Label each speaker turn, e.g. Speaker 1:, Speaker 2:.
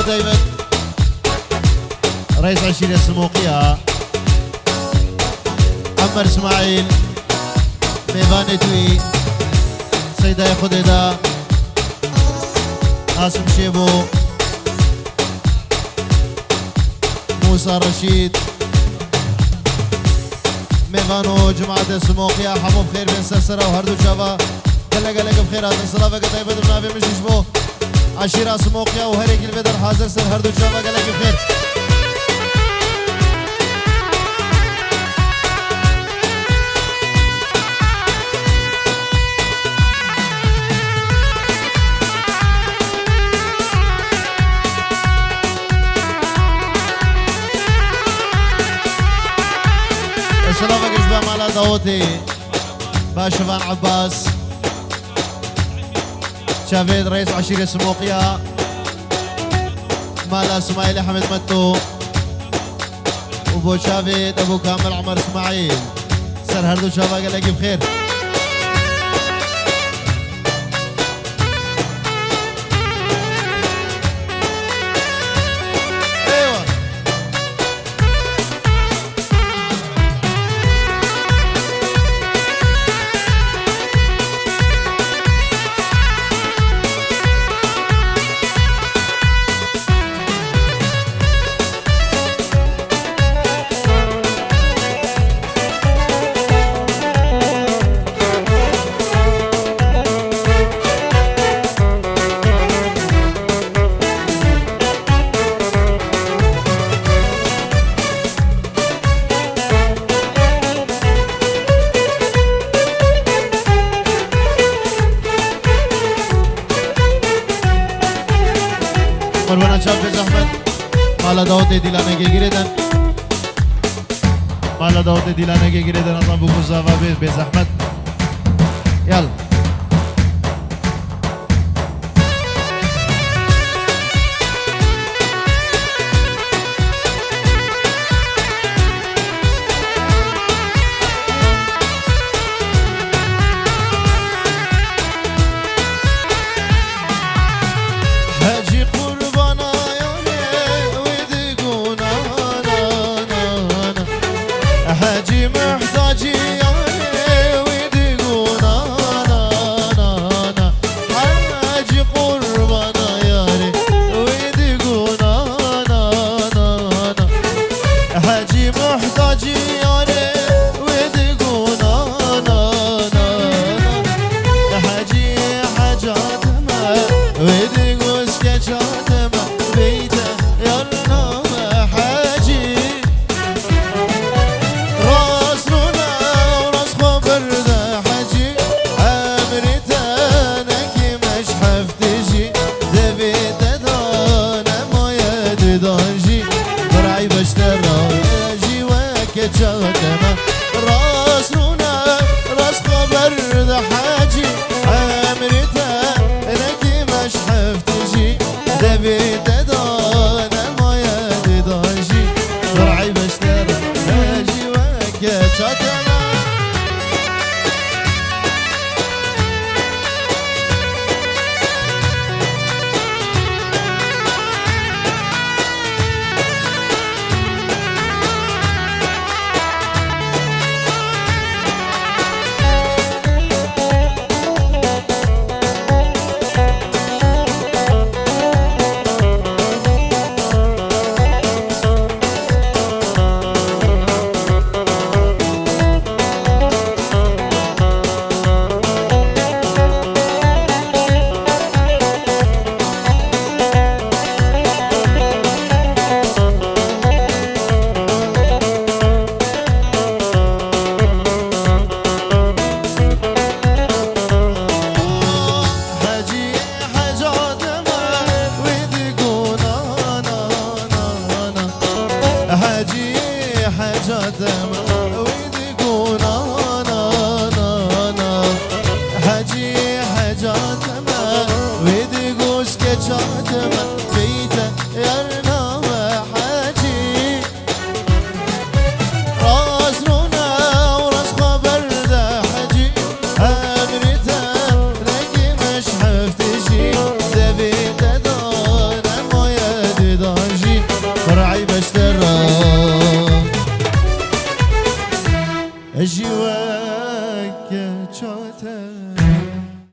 Speaker 1: دايفيد رئيس عشيرة سموقية، عمر اسماعيل، ميفان توي، سيدة خديدة، قاسم شيبو، موسى رشيد، ميفانو جماعة سموقية، حمو بخير بن سرسرة وهردو شافا قلق بخيرات انصرافة دايفيد بنافي مش يشبو عشيرة سموقية وهريك البدر حاضر سر هردو شافا قلق بخير. السلام عليكم مالا داوتي باشفان عباس شافيد رئيس عشيرة سموقية، مالا اسماعيل احمد متو، وابو شافيد ابو كامل عمر اسماعيل، سر هردو شافا قال لك بخير. مروانا شاب بزحمت مالا داوتي ديلانا كي جريدن، مالا داوتي ديلانا كي جريدن الله بوكو زافا بزحمت يلا. حاجي محتاجي يعني ويدقونا نا حاجي قربانا يعني ويدقونا نا حاجي محتاجي يعني ويدقونا نا حاجي حاجات ما ويدقو سكتشات ما بيته يلا حاجي جاتما راسنا راس خبر ذا حاجي عمرتا لكي مش حفتجي دبي تدانا ما يداجي فرعي بشترى هاجي وكجاتما. حاجي حاجات